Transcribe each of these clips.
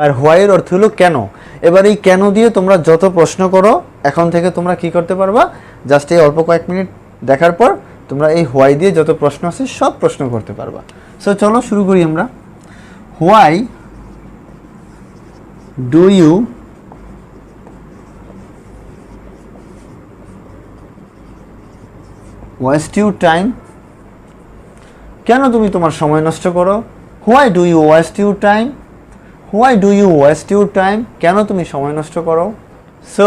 আর why এর অর্থ হলো কেন। এবার এই কেন দিয়ে তোমরা যত প্রশ্ন করো এখন থেকে তোমরা কি করতে পারবা, জাস্ট এই অল্প কয়েক মিনিট দেখার পর তোমরা এই হোয়াই দিয়ে যত প্রশ্ন আছে সব প্রশ্ন করতে পারবা। সো চলো শুরু করি আমরা। Why do you waste your time? কেন তুমি তোমার সময় নষ্ট করো? Why do you waste your time? Why do you waste your time? কেন তুমি সময় নষ্ট করো? সো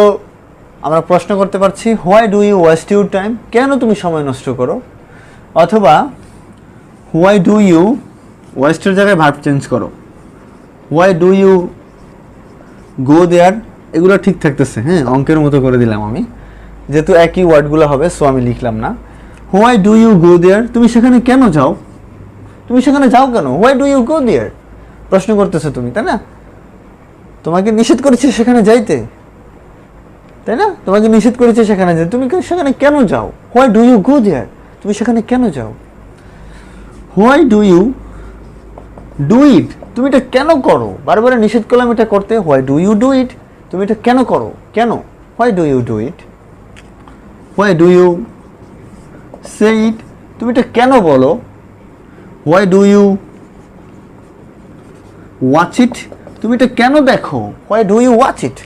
আমরা প্রশ্ন করতে পারছি why do you waste your time, কেন তুমি সময় নষ্ট করো? অথবা হোয়াই ডু ইউ, ওয়েস্টের জায়গায় ভার্ব চেঞ্জ করো, হোয়াই ডু ইউ গো দেয়ার। এগুলো ঠিক থাকতেছে, হ্যাঁ, অঙ্কের মতো করে দিলাম আমি, যেহেতু একই ওয়ার্ডগুলো হবে সো আমি লিখলাম না। Why do you go there, তুমি সেখানে কেন যাও? তুমি সেখানে যাও কেন? হোয়াই ডু ইউ গো দেয়ার প্রশ্ন করতেছো তুমি, তাই না? তোমাকে নিষেধ করেছে সেখানে যাইতে, তাই না? তোমাকে নিষেধ করেছে সেখানে যাইতে, তুমি সেখানে কেন যাও? Why do you go there, তুমি সেখানে কেন যাও? Why do you do it, তুমি এটা কেন করো? বারবার নিষেধ করলাম এটা করতে, why do you do it, তুমি এটা কেন করো? কেন? Why do you do it? Why do you say it, তুমি এটা কেন বলো? Why do you watch it, তুমি এটা কেন দেখো? Why do you watch it?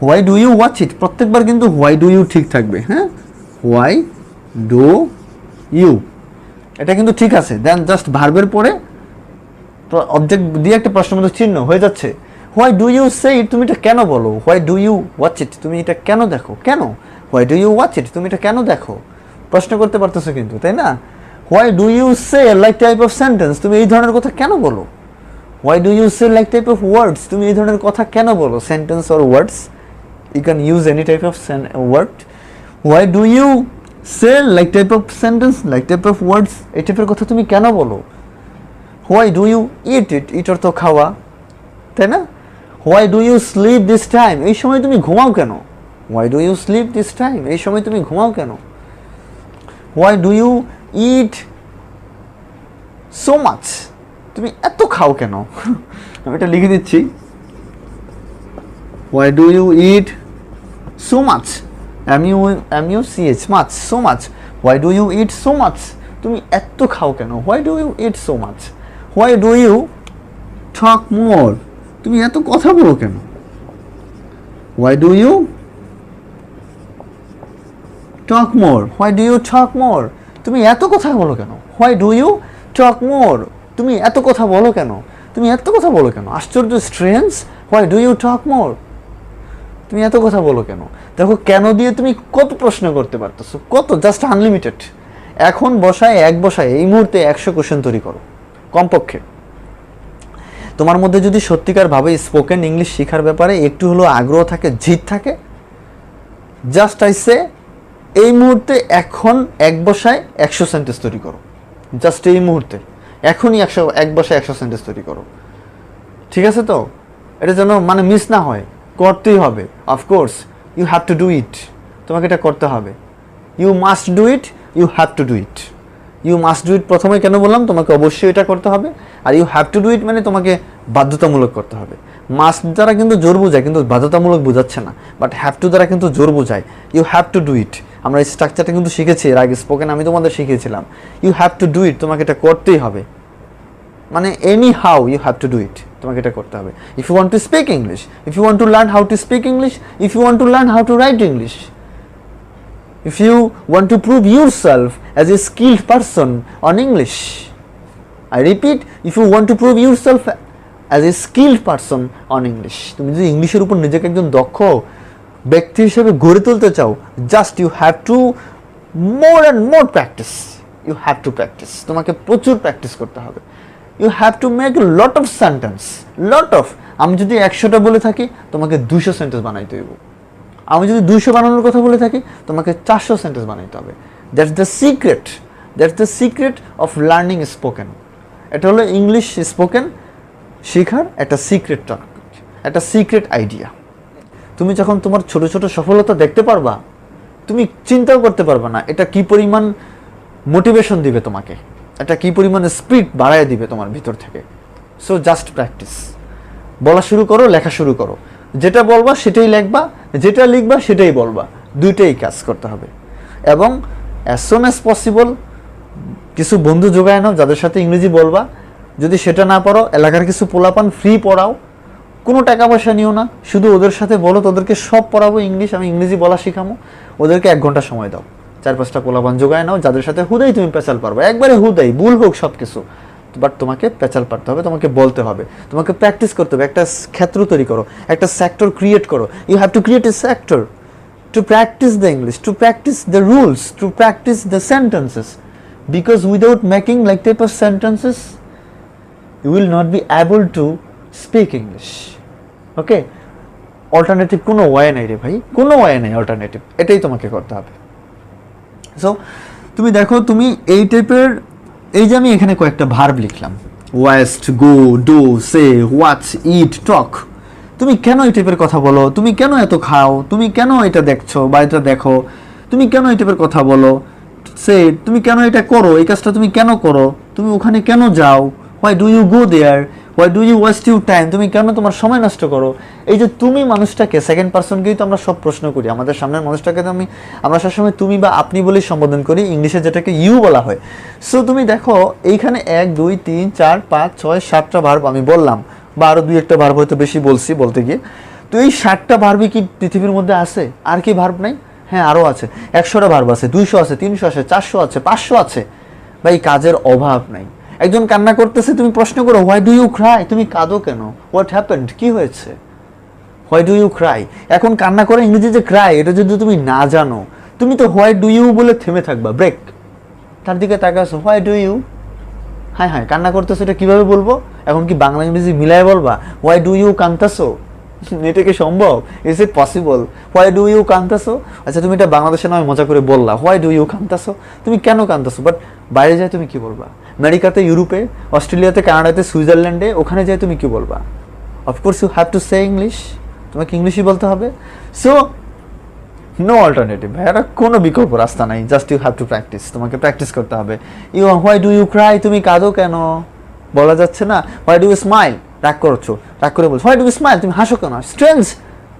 Why do you watch ইট, প্রত্যেকবার কিন্তু হোয়াই ডু ইউ ঠিক থাকবে, হ্যাঁ, হোয়াই ডু ইউ এটা কিন্তু ঠিক আছে। দেন জাস্ট ভার্বের পরে অবজেক্ট দিয়ে একটা প্রশ্নবোধক চিহ্ন হয়ে যাচ্ছে। Why do you say it, তুমি এটা কেন বলো? Why do you watch it, তুমি এটা কেন দেখো? কেন? Why do you watch it, তুমি এটা কেন দেখো? প্রশ্ন করতে পারতেছো কিন্তু, তাই না? Why do you say like type of sentence, তুমি এই ধরনের কথা কেন বলো? Why do you say like type of words, তুমি এই ধরনের কথা কেন বলো? Sentence or words, you can use any type of word. Why do you say like type of sentence, like type of words, এই টাইপের কথা তুমি কেন বলো? Why do you eat eat, eat অর্থ খাওয়া, তাই না? Why do you sleep this time, এই সময় তুমি ঘুমাও কেন? Why do you sleep this time, এই সময় তুমি ঘুমাও কেন? Why do you eat so much, তুমি এত খাও কেন? আমি এটা লিখে দিচ্ছি, why do you eat so much, MUCH much, so much, why do you eat so much, তুমি এত খাও কেন? Why do you eat so much. Why do you talk more, তুমি এত কথা বলো কেন? Why do you talk more, why do you talk more, তুমি এত কথা বলো কেন? Why do you talk more, তুমি এত কথা বলো কেন? তুমি এত কথা বলো কেন? আশ্চর্য, strange, why do you talk more, তুমি এত কথা বলো কেন? দেখো কেন দিয়ে তুমি কত প্রশ্ন করতে পারতেছো, কত, জাস্ট আনলিমিটেড। এখন এক বসায় এই মুহূর্তে 100 কোশ্চেন তৈরি করো কমপক্ষে। তোমার মধ্যে যদি সত্যিকার ভাবে স্পোকেন ইংলিশ শেখার ব্যাপারে একটু হলো আগ্রহ থাকে, জিদ থাকে, জাস্ট আইসে এই মুহূর্তে এখন এক বসায় 100 সেন্টেন্স তৈরি করো, জাস্ট এই মুহূর্তে এখনই এক বসায় 100 সেন্টেন্স তৈরি করো, ঠিক আছে? তো এটা যেন মানে মিস না হয়, করতেই হবে। Of course you have to do it, তোমাকে এটা করতে হবে। You must do it, you have to do it. You must do it প্রথমে কেন বললাম? তোমাকে অবশ্যই এটা করতে হবে। আর you have to do it মানে তোমাকে বাধ্যতামূলক করতে হবে। মাস্ট দ্বারা কিন্তু জোর বোঝায়, কিন্তু বাধ্যতামূলক বোঝাচ্ছে না, বাট হ্যাভ টু দ্বারা কিন্তু জোর বোঝায়। You have to do it, আমরা এই স্ট্রাকচারটা কিন্তু শিখেছি এর আগে, স্পোকেন আমি তোমাদের শিখিয়েছিলাম। You have to do it, তোমাকে এটা করতেই হবে, মানে anyhow you have to do it, তোমাকে এটা করতে হবে। If you want to speak English, if you want to learn how to speak English, if you want to learn how to write English, if you want to prove yourself as a skilled person on English, I repeat, if you want to prove yourself as a skilled person on English, তুমি যদি ইংলিশের উপর নিজেকে একজন দক্ষ ব্যক্তি হিসেবে গড়ে তুলতে চাও, just you have to more and more practice, you have to practice, তোমাকে প্রচুর প্র্যাকটিস করতে হবে। You have to make lot of sentence, lot of, আমি যদি 100টা বলে থাকি তোমাকে 200 সেন্টেন্স বানাইতে হইব। আমি যদি 200 বানানোর কথা বলে থাকি তোমাকে 400 সেন্টেন্স বানাইতে হবে। That's the secret of learning spoken. এটা হলো ইংলিশ স্পোকেন শেখার একটা সিক্রেট টক, একটা সিক্রেট আইডিয়া। তুমি যখন তোমার ছোট ছোট সফলতা দেখতে পারবা, তুমি চিন্তাও করতে পারবা না এটা কি পরিমাণ মোটিভেশন দিবে তোমাকে, এটা কি পরিমাণ স্পিড বাড়ায় দিবে তোমার ভিতর থেকে। সো জাস্ট প্র্যাকটিস, বলা শুরু করো, লেখা শুরু করো। যেটা বলবা সেটাই লিখবা, যেটা লিখবা সেটাই বলবা, দুইটাই কাজ করতে হবে। এবং অ্যাজ সুন অ্যাজ পসিবল কিছু বন্ধু জোগায় নাও যাদের সাথে ইংরেজি বলবা। যদি সেটা না পারো, এলাকার কিছু পোলাপান ফ্রি পড়াও, কোনো টাকা পয়সা নিও না, শুধু ওদের সাথে বলো তোদেরকে সব পড়াবো ইংলিশ, আমি ইংরেজি বলা শিখামো। ওদেরকে 1 ঘন্টা সময় দাও, 4-5টা পোলাপান জোগায় নাও যাদের সাথে হুদাই তুমি পেঁচাল পারবে, একবারে হুদাই, ভুল হোক সব কিছু, বাট তোমাকে পেঁচাল পারতে হবে, তোমাকে বলতে হবে, তোমাকে প্র্যাকটিস করতে হবে। একটা ক্ষেত্র তৈরি করো, একটা সেক্টর ক্রিয়েট করো। You have to create a sector to practice the English, to practice the rules, to practice the sentences. Because without making like type of sentences, you will not be able to speak English. Okay? Alternative কোনো way নাই রে ভাই, কোনো way নাই alternative, এটাই তোমাকে করতে হবে। সো তুমি দেখো, তুমি এই টাইপের, এই যে আমি এখানে কয়েকটা ভার্ব লিখলাম, waste, go, do, say, watch, eat, talk. তুমি কেন এই টাইপের কথা বলো, তুমি কেন এত খাও, তুমি কেন এটা দেখছো বা এটা দেখো, তুমি কেন এই টাইপের কথা বলো, সে তুমি কেন এটা করো, এই কাজটা তুমি কেন করো, তুমি ওখানে কেন যাও, why do you go there, why do you waste you time, তুমি কেন তোমার সময় নষ্ট করো। এই যে তুমি মানুষটাকে, সেকেন্ড পার্সনকেই তো আমরা সব প্রশ্ন করি, আমাদের সামনের মানুষটাকে তো আমরা সবসময় তুমি বা আপনি বলেই সম্বোধন করি, ইংলিশে যেটাকে ইউ বলা হয়। সো তুমি দেখো এইখানে 1 2 3 4 5 6 7টা ভার্ব আমি বললাম, বা আরও 2-1টা ভার্ব হয়তো বেশি বলছি বলতে গিয়ে। তো এই 7টা ভার্বই কি পৃথিবীর মধ্যে আছে? আর কি ভার্ব নাই? হ্যাঁ, আরও আছে। 100টা ভার্ব আছে, 200 আছে, 300 আছে, 400 আছে, 500 আছে। ভাই কাজের অভাব নাই। একজন কান্না করতেছে, তুমি প্রশ্ন করো হোয়াই ডু ইউ ক্রাই, তুমি কাঁদো কেন, হোয়াট হ্যাপেন্ড, কি হয়েছে, হোয়াই ডু ইউ ক্রাই। এখন কান্না করে ইংরেজি যে ক্রাই, এটা যদি তুমি না জানো, তুমি তো হোয়াই ডু ইউ বলে থেমে থাকবা, ব্রেক, তার দিকে তাকাছো, হোয়াই ডু ইউ, হ্যাঁ হ্যাঁ কান্না করতেছো, এটা কীভাবে বলবো, এখন কি বাংলা ইংরেজি মিলাই বলবা, হোয়াই ডু ইউ কান্তাসো, এটা কি সম্ভব, is it possible, why do you কান্তাসো। আচ্ছা তুমি এটা বাংলাদেশে নয় মজা করে বললা, হোয়াই ডু ইউ কান্তাসো, তুমি কেন কান্তাসো, বাট বাইরে যায় তুমি কি বলবা, আমেরিকাতে, ইউরোপে, অস্ট্রেলিয়াতে, কানাডাতে, সুইজারল্যান্ডে, ওখানে যায় তুমি কি বলবা, of course you have to say English, তোমাকে ইংলিশই বলতে হবে। সো নো অল্টারনেটিভ, ভাইয়ারা কোনো বিকল্প রাস্তা নাই, just you have to practice, তোমাকে প্র্যাকটিস করতে হবে। You why do you cry, তুমি কাঁদো কেন, বলা যাচ্ছে না। হোয়াই ডু ইউ স্মাইল, রাগ করছো, রাগ করে বলছো, হোয়াই ডু ইউ স্মাইল, তুমি হাসো কেন, strange,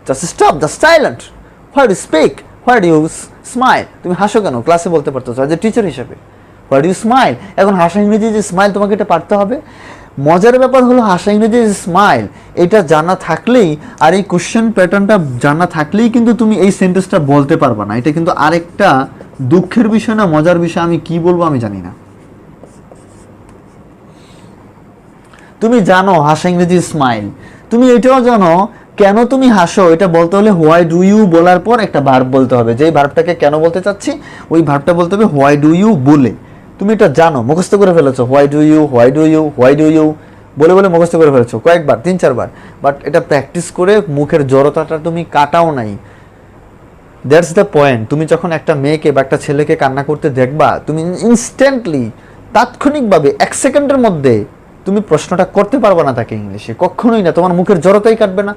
just stop, just silent, why do speak, why do you smile, তুমি হাসো কেন, ক্লাসে বলতে পারতো অ্যাজ এ টিচার হিসেবে, হোয়াই ডু ইউ স্মাইল। এখন হাসা ইংরেজি যে স্মাইল, তোমাকে এটা পারতে হবে। মজার ব্যাপার হলো হাসা ইংরেজি স্মাইল, এটা জানা থাকলেই, আর এই কোশ্চেন প্যাটার্নটা জানা থাকলেই কিন্তু তুমি এই সেন্টেন্সটা বলতে পারবা না। এটা কিন্তু আরেকটা দুঃখের বিষয় না মজার বিষয়, আমি কি বলবো আমি জানি না। তুমি জানো হাসা ইংরেজি স্মাইল, তুমি এটাও জানো কেন তুমি হাসো, এটা বলতে হলে হোয়াই ডু ইউ বলার পর একটা ভার্ব বলতে হবে, যেই ভার্বটাকে কেন বলতে চাচ্ছি ওই ভার্বটা বলতে হবে হোয়াই ডু ইউ বলে। তুমি এটা জানো, মুখস্থ করে ফেলেছো, why do you, why do you, why do you বলে বলে মুখস্থ করে ফেলেছো কয়েকবার, 3-4 বার, বাট এটা প্র্যাকটিস করে মুখের জড়তাটা তুমি কাটাও নাই। That's the point. তুমি যখন একটা মেয়েকে বা একটা ছেলেকে কান্না করতে দেখবা, তুমি ইনস্ট্যান্টলি, তাৎক্ষণিকভাবে 1 সেকেন্ডের মধ্যে তুমি প্রশ্নটা করতে পারবে না তাকে ইংলিশে, কখনোই না, তোমার মুখের জড়তাই কাটবে না।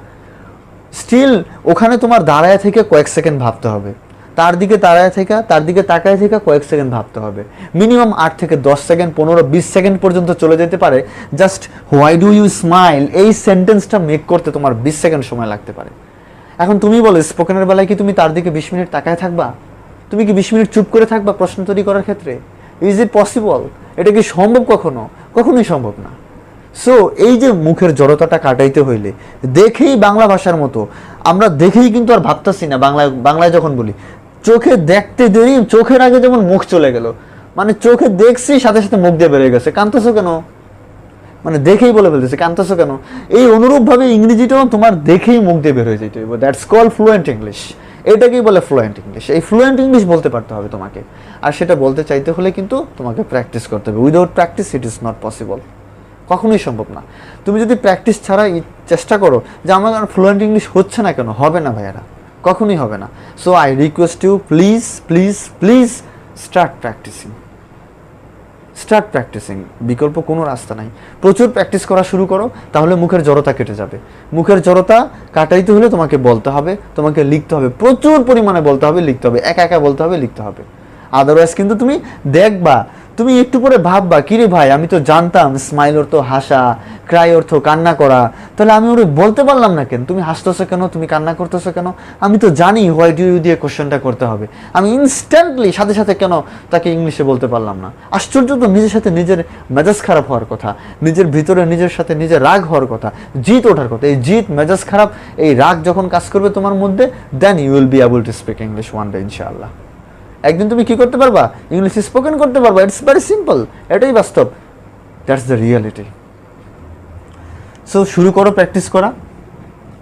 স্টিল ওখানে তোমার দাঁড়ায় থেকে কয়েক সেকেন্ড ভাবতে হবে, তার দিকে দাঁড়ায় থেকে, তার দিকে তাকায় থেকে কয়েক সেকেন্ড ভাবতে হবে, মিনিমাম 8 থেকে 10 সেকেন্ড, 15-20 সেকেন্ড পর্যন্ত চলে যেতে পারে। Just why do you smile এই সেন্টেন্সটা মেক করতে তোমার 20 সেকেন্ড সময় লাগতে পারে। এখন তুমি বলো স্পোকেনের বেলায় কি তুমি তার দিকে 20 মিনিট তাকায় থাকবা, তুমি কি 20 মিনিট চুপ করে থাকবা প্রশ্ন তৈরি করার ক্ষেত্রে? Is it possible? এটা কি সম্ভব? কখনোই সম্ভব না। সো এই যে মুখের জড়তাটা কাটাইতে হইলে দেখেই, বাংলা ভাষার মতো আমরা দেখেই কিন্তু আর ভাবতেছি না, বাংলায় যখন বলি চোখে দেখতে দেরি, চোখের আগে যেমন মুখ চলে গেল, মানে চোখে দেখছি সাথে সাথে মুখ দিয়ে বেরিয়ে গেছে, কাঁদতেছো কেন, মানে দেখেই বলে ফেলতেছে কাঁদতেছো কেন। এই অনুরূপভাবে ইংরেজিটাও তোমার দেখেই মুখ দিয়ে বের হয়ে যেতে হবে, দ্যাটস কল ফ্লুয়েন্ট ইংলিশ। এটাকেই বলে ফ্লুয়েন্ট ইংলিশ। এই ফ্লুয়েন্ট ইংলিশ বলতে পারতে হবে তোমাকে, আর সেটা বলতে চাইতে হলে কিন্তু তোমাকে প্র্যাকটিস করতে হবে। Without practice it is not possible, কখনোই সম্ভব না। তুমি যদি প্র্যাকটিস ছাড়া চেষ্টা করো যে আমার ফ্লুয়েন্ট ইংলিশ হচ্ছে না কেন, হবে না ভাইয়ারা, কখনোই হবে না। So I request you, please please please start practicing. বিকল্প কোনো রাস্তা নাই, প্রচুর প্র্যাকটিস করা শুরু করো, তাহলে মুখের জড়তা কেটে যাবে। মুখের জড়তা কাটাইতে হলে তোমাকে বলতে হবে, তোমাকে লিখতে হবে, প্রচুর পরিমাণে বলতে হবে, লিখতে হবে, একা একা বলতে হবে, লিখতে হবে। আদারওয়াইজ কিন্তু তুমি দেখবা তুমি একটু পরে ভাববা, কিরে ভাই আমি তো জানতাম স্মাইল অর্থ হাসা, ক্রাই অর্থ কান্না করা, তাহলে আমি ওরে বলতে পারলাম না কেন, তুমি হাসতেছো কেন, তুমি কান্না করতেছো কেন? আমি তো জানি হোয়াই ডু ইউ দিয়ে কোশ্চেনটা করতে হবে, আমি ইনস্ট্যান্টলি সাথে সাথে কেন তাকে ইংলিশে বলতে পারলাম না? আশ্চর্য তো, নিজের সাথে নিজের মেজাজ খারাপ হওয়ার কথা, নিজের ভিতরে নিজের সাথে নিজের রাগ হওয়ার কথা, জিত ওঠার কথা। এই জিত, মেজাজ খারাপ, এই রাগ যখন কাজ করবে তোমার মধ্যে, then you will be able to speak English one day ইনশাআল্লাহ। একদিন তুমি কি করতে পারবা? ইংলিশ স্পোকেন করতে পারবা। ইটস ভেরি সিম্পল, এটাই বাস্তব, দ্যাটস দ্য রিয়ালিটি। সো শুরু করো প্র্যাকটিস করা,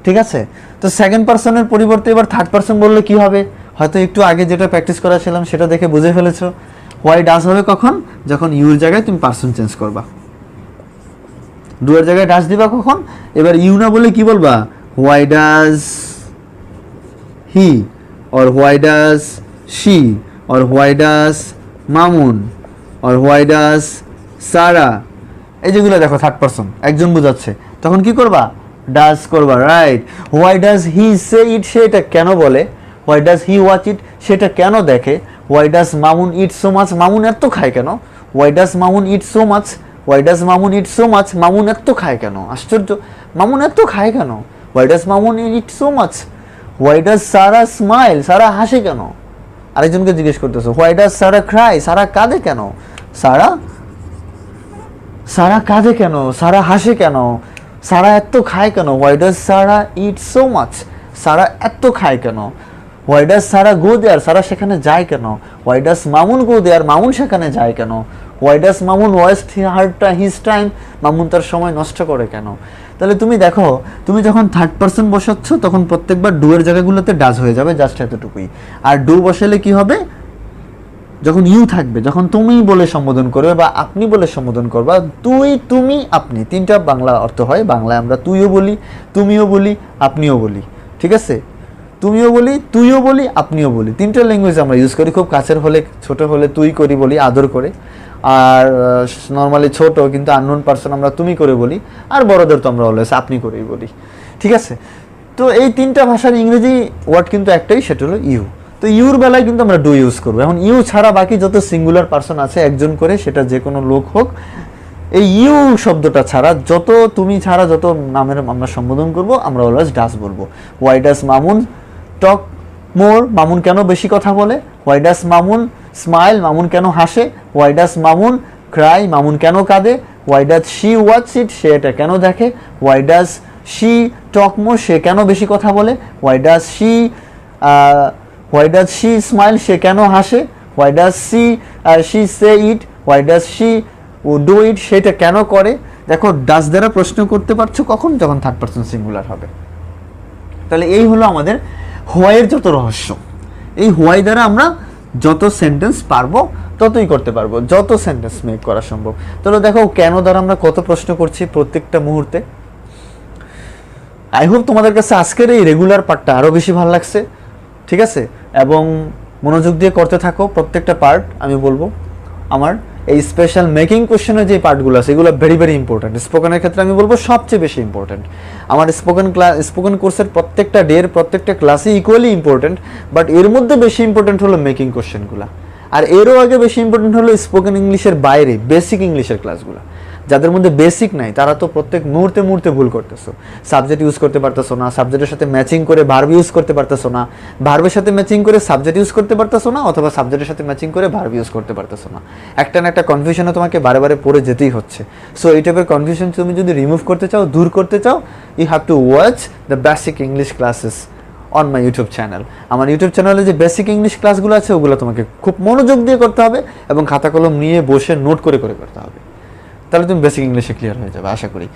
ঠিক আছে? তো সেকেন্ড পার্সনের পরিবর্তে এবার থার্ড পার্সন বললে কি হবে? হয়তো একটু আগে যেটা প্র্যাকটিস করাছিলাম সেটা দেখে বুঝে ফেলেছো। হোয়াই ডাজ হবে কখন? যখন ইউর জায়গায় তুমি পার্সন চেঞ্জ করবা। ডু এর জায়গায় ডাজ দিবা কখন? এবার ইউ না বলে কি বলবা? Why does he, or why does she, or why does Mamun, or why does Sara. এই যেগুলো দেখো থার্ড পার্সন, একজন বোঝাচ্ছে, তখন কি করবা? ডাজ করবা, right? Why does he say it, সে এটা কেন বলে? Why does he watch it, সেটা কেন দেখে? Why does Mamun eat so much, Mamun এত খায় কেন? Why does Mamun eat so much, why does Mamun eat so much, Mamun এত খায় কেন? আশ্চর্য, মামুন এত খায় কেন? Why does Mamun eat so much. Why does Sara smile, Sara হাসে কেন? আরেকজনকে জিজ্ঞেস করতেছো, হোয়াই ডাজ সারা ক্রাই, সারা কাঁদে কেন? সারা কাঁদে কেন? সারা হাসে কেন? সারা এত খায় কেন? Why does Sara eat so much, Sara এত খায় কেন? হোয়াই ডাজ সারা গো দেয়ার, সারা সেখানে যায় কেন? হোয়াই ডাজ মামুন গো দেয়ার, মামুন সেখানে যায় কেন? Why does Mamun West his time, Mamun তার সময় নষ্ট করে কেন? তাহলে তুমি দেখো, তুমি যখন থার্ড পার্সন বসাচ্ছ তখন প্রত্যেকবার ডু এর জায়গাগুলোতে ডাজ হয়ে যাবে, জাস্ট এতটুকুই। আর ডু বসালে কি হবে? যখন ইউ থাকবে, যখন তুমি বলে সম্বোধন করবে বা আপনি বলে সম্বোধন করবা, তুই, তুমি, আপনি, তিনটা বাংলা অর্থ হয়। বাংলায় আমরা তুইও বলি, তুমিও বলি, আপনিও বলি, ঠিক আছে? তুমিও বলি, তুইও বলি, আপনিও বলি, তিনটা ল্যাঙ্গুয়েজ আমরা ইউজ করি। খুব কাছের হলে, ছোট হলে তুই করি বলি আদর করে, আর নর্মালি ছোট কিন্তু আননোন পার্সন আমরা তুমি করে বলি, আর বড়দের তো আমরা অলওয়েজ আপনি করেই বলি, ঠিক আছে? তো এই তিনটা ভাষার ইংরেজি ওয়ার্ড কিন্তু একটাই, সেটা হলো ইউ। তো ইউর বেলায় কিন্তু আমরা ডু ইউজ করবো। এখন ইউ ছাড়া বাকি যত সিঙ্গুলার পার্সন আছে একজন করে, সেটা যে কোনো লোক হোক, এই ইউ শব্দটা ছাড়া, যত তুমি ছাড়া যত নামের আমরা সম্বোধন করব, আমরা অলওয়েজ ডাজ বলবো। Why does Mamun talk more, Mamun কেন বেশি কথা বলে? Why does Mamun smile, Mamun কেন হাসে? Why does Mamun cry, Mamun কেন কাঁদে? Why does she watch it, সে এটা কেন দেখে? Why does she talk more, সে কেন বেশি কথা বলে? হোয়াই ডাজ শি স্মাইল, সে কেন হাসে? Why does she say it, why does she do it, সেটা কেন করে? দেখো, ডাজ দ্বারা প্রশ্ন করতে পারছো কখন? যখন থার্ড পার্সন সিঙ্গুলার হবে। তাহলে এই হলো আমাদের হোয়াইয়ের যত রহস্য। এই হোয়াই দ্বারা আমরা যত সেন্টেন্স পারবো ততই করতে পারবো, যত সেন্টেন্স মেক করা সম্ভব। তাহলে দেখো কেন দ্বারা আমরা কত প্রশ্ন করছি প্রত্যেকটা মুহূর্তে। আই হোপ তোমাদের কাছে আজকের এই রেগুলার পার্টটা আরও বেশি ভালো লাগছে, ঠিক আছে? এবং মনোযোগ দিয়ে করতে থাকো প্রত্যেকটা পার্ট। আমি বলবো আমার এই স্পেশাল মেকিং কোশ্চেনের যে পার্টগুলো আছে এগুলো ভেরি ভেরি ইম্পর্টেন্ট। স্পোকেনের ক্ষেত্রে আমি বলবো সবচেয়ে বেশি ইম্পর্টেন্ট। আমার স্পোকেন কোর্সের প্রত্যেকটা ডের প্রত্যেকটা ক্লাসে ইকুয়ালি ইম্পর্টেন্ট, বাট এর মধ্যে বেশি ইম্পর্টেন্ট হলো মেকিং কোশ্চেনগুলো। আর এরও আগে বেশি ইম্পর্টেন্ট হলো স্পোকেন ইংলিশের বাইরে বেসিক ইংলিশের ক্লাসগুলো। যাদের মধ্যে বেসিক নাই তারা তো প্রত্যেক মুহূর্তে মুহূর্তে ভুল করতেছো। সাবজেক্ট ইউজ করতে পারতেছো না, সাবজেক্টের সাথে ম্যাচিং করে ভার্ব ইউজ করতে পারতেছো না, ভার্বের সাথে ম্যাচিং করে সাবজেক্ট ইউজ করতে পারতেছো না, অথবা সাবজেক্টের সাথে ম্যাচিং করে ভার্ব ইউজ করতে পারতেছো না। একটা না একটা কনফিউশনে তোমাকে বারে বারে পড়ে যেতেই হচ্ছে। সো এই টাইপের কনফিউশন তুমি যদি রিমুভ করতে চাও, দূর করতে চাও, you have to watch the basic English classes on my YouTube channel. আমার ইউটিউব চ্যানেলে যে বেসিক ইংলিশ ক্লাসগুলো আছে ওগুলো তোমাকে খুব মনোযোগ দিয়ে করতে হবে এবং খাতা কলম নিয়ে বসে নোট করে করে করতে হবে। তাহলে তুমি বেসিক ইংলিশে ক্লিয়ার হয়ে যাবে আশা করি।